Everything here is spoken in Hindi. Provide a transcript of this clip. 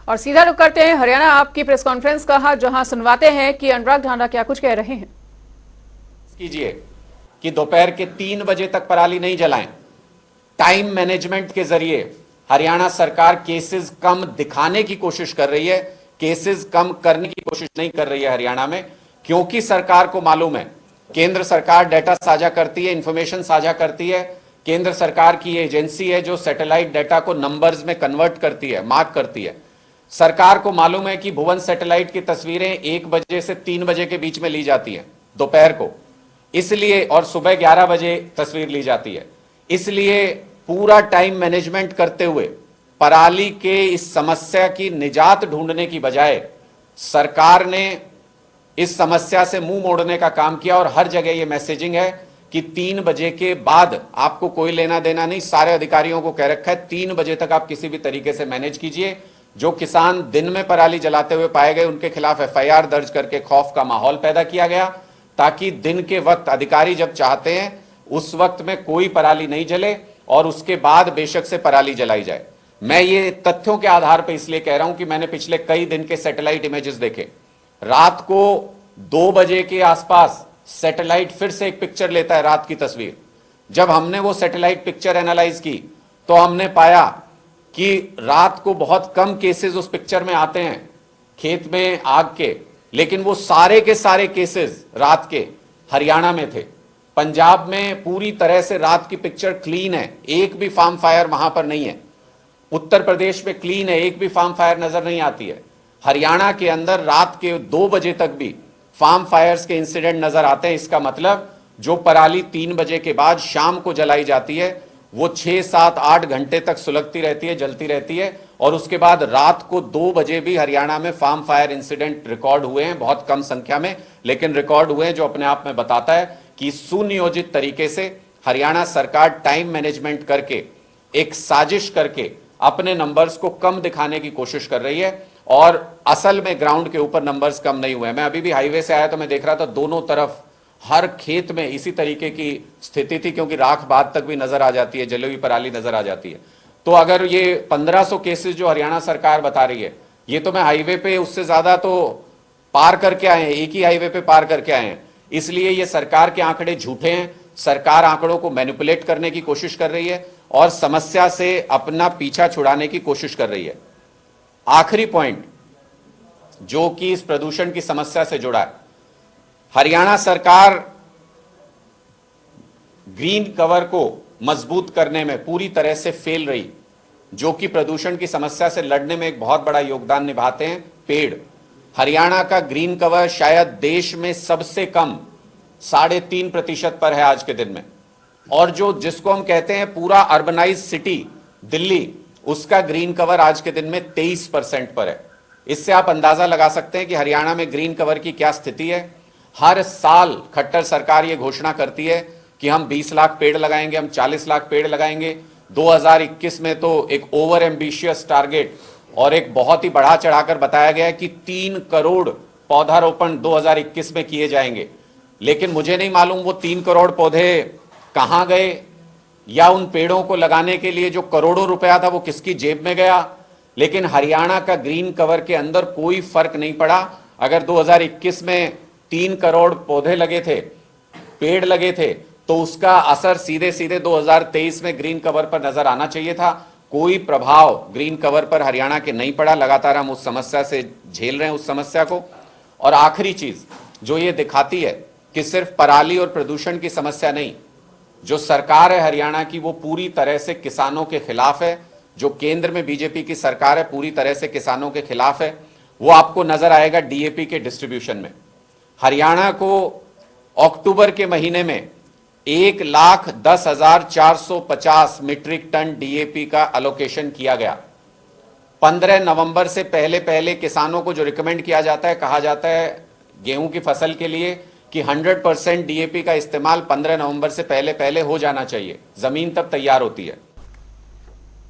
और सीधा रुक करते हैं हरियाणा आपकी प्रेस कॉन्फ्रेंस का, जहां सुनवाते हैं कि अनुराग ढांडा क्या कुछ कह रहे हैं। कीजिए कि दोपहर के 3 बजे तक पराली नहीं जलाएं। टाइम मैनेजमेंट के जरिए हरियाणा सरकार केसेस कम दिखाने की कोशिश कर रही है, केसेस कम करने की कोशिश नहीं कर रही है हरियाणा में, क्योंकि सरकार को मालूम है केंद्र सरकार डेटा साझा करती है, इंफॉर्मेशन साझा करती है। केंद्र सरकार की एजेंसी है जो सैटेलाइट डेटा को नंबर्स में कन्वर्ट करती है, मार्क करती है। सरकार को मालूम है कि भुवन सैटेलाइट की तस्वीरें 1 बजे से 3 बजे के बीच में ली जाती हैं दोपहर को, इसलिए, और सुबह 11 बजे तस्वीर ली जाती है। इसलिए पूरा टाइम मैनेजमेंट करते हुए पराली के इस समस्या की निजात ढूंढने की बजाय सरकार ने इस समस्या से मुंह मोड़ने का काम किया और हर जगह यह मैसेजिंग है कि 3 बजे के बाद आपको कोई लेना देना नहीं। सारे अधिकारियों को कह रखा है 3 बजे तक आप किसी भी तरीके से मैनेज कीजिए। जो किसान दिन में पराली जलाते हुए पाए गए उनके खिलाफ एफआईआर दर्ज करके खौफ का माहौल पैदा किया गया, ताकि दिन के वक्त अधिकारी जब चाहते हैं उस वक्त में कोई पराली नहीं जले और उसके बाद बेशक से पराली जलाई जाए। मैं ये तथ्यों के आधार पर इसलिए कह रहा हूं कि मैंने पिछले कई दिन के सैटेलाइट इमेजेस देखे। रात को 2 बजे के आसपास सैटेलाइट फिर से एक पिक्चर लेता है, रात की तस्वीर। जब हमने वो सैटेलाइट पिक्चर एनालाइज की तो हमने पाया कि रात को बहुत कम केसेस उस पिक्चर में आते हैं खेत में आग के, लेकिन वो सारे के सारे केसेस रात के हरियाणा में थे। पंजाब में पूरी तरह से रात की पिक्चर क्लीन है, एक भी फार्म फायर वहां पर नहीं है। उत्तर प्रदेश में क्लीन है, एक भी फार्म फायर नजर नहीं आती है। हरियाणा के अंदर रात के 2 बजे तक भी फार्म फायर्स के इंसिडेंट नजर आते हैं। इसका मतलब जो पराली 3 बजे के बाद शाम को जलाई जाती है वो 6, 7, 8 घंटे तक सुलगती रहती है, जलती रहती है, और उसके बाद रात को 2 बजे भी हरियाणा में फार्म फायर इंसिडेंट रिकॉर्ड हुए हैं, बहुत कम संख्या में लेकिन रिकॉर्ड हुए हैं, जो अपने आप में बताता है कि सुनियोजित तरीके से हरियाणा सरकार टाइम मैनेजमेंट करके, एक साजिश करके अपने नंबर्स को कम दिखाने की कोशिश कर रही है। और असल में ग्राउंड के ऊपर नंबर्स कम नहीं हुए। मैं अभी भी हाईवे से आया तो मैं देख रहा था दोनों तरफ हर खेत में इसी तरीके की स्थिति थी, क्योंकि राख बाद तक भी नजर आ जाती है, जली हुई पराली नजर आ जाती है। तो अगर ये 1500 केसेस जो हरियाणा सरकार बता रही है, ये तो मैं हाईवे पे उससे ज्यादा तो पार करके आए हैं, एक ही हाईवे पे पार करके आए हैं। इसलिए ये सरकार के आंकड़े झूठे हैं। सरकार आंकड़ों को मैनिपुलेट करने की कोशिश कर रही है और समस्या से अपना पीछा छुड़ाने की कोशिश कर रही है। आखिरी पॉइंट जो कि इस प्रदूषण की समस्या से जुड़ा है, हरियाणा सरकार ग्रीन कवर को मजबूत करने में पूरी तरह से फेल रही, जो कि प्रदूषण की समस्या से लड़ने में एक बहुत बड़ा योगदान निभाते हैं पेड़। हरियाणा का ग्रीन कवर शायद देश में सबसे कम 3.5% पर है आज के दिन में, और जो जिसको हम कहते हैं पूरा अर्बनाइज सिटी दिल्ली, उसका ग्रीन कवर आज के दिन में 23% पर है। इससे आप अंदाजा लगा सकते हैं कि हरियाणा में ग्रीन कवर की क्या स्थिति है। हर साल खट्टर सरकार ये घोषणा करती है कि हम 20 लाख पेड़ लगाएंगे, हम 40 लाख पेड़ लगाएंगे। 2021 में तो एक ओवर एम्बिशियस टारगेट और एक बहुत ही बढ़ा चढ़ाकर बताया गया है कि 3 करोड़ पौधारोपण 2021 में किए जाएंगे। लेकिन मुझे नहीं मालूम वो 3 करोड़ पौधे कहां गए, या उन पेड़ों को लगाने के लिए जो करोड़ों रुपया था वो किसकी जेब में गया। लेकिन हरियाणा का ग्रीन कवर के अंदर कोई फर्क नहीं पड़ा। अगर 2021 में 3 करोड़ पौधे लगे थे, पेड़ लगे थे, तो उसका असर सीधे सीधे 2023 में ग्रीन कवर पर नजर आना चाहिए था। कोई प्रभाव ग्रीन कवर पर हरियाणा के नहीं पड़ा। लगातार हम उस समस्या से झेल रहे हैं, उस समस्या को। और आखिरी चीज जो ये दिखाती है कि सिर्फ पराली और प्रदूषण की समस्या नहीं, जो सरकार है हरियाणा की वो पूरी तरह से किसानों के खिलाफ है। जो केंद्र में बीजेपी की सरकार है पूरी तरह से किसानों के खिलाफ है। वो आपको नजर आएगा डीएपी के डिस्ट्रीब्यूशन में। हरियाणा को अक्टूबर के महीने में 1,10,450 मीट्रिक टन डीएपी का अलोकेशन किया गया। 15 नवंबर से पहले पहले किसानों को जो रिकमेंड किया जाता है, कहा जाता है गेहूं की फसल के लिए कि 100% डीएपी का इस्तेमाल 15 नवंबर से पहले पहले हो जाना चाहिए, जमीन तब तैयार होती है।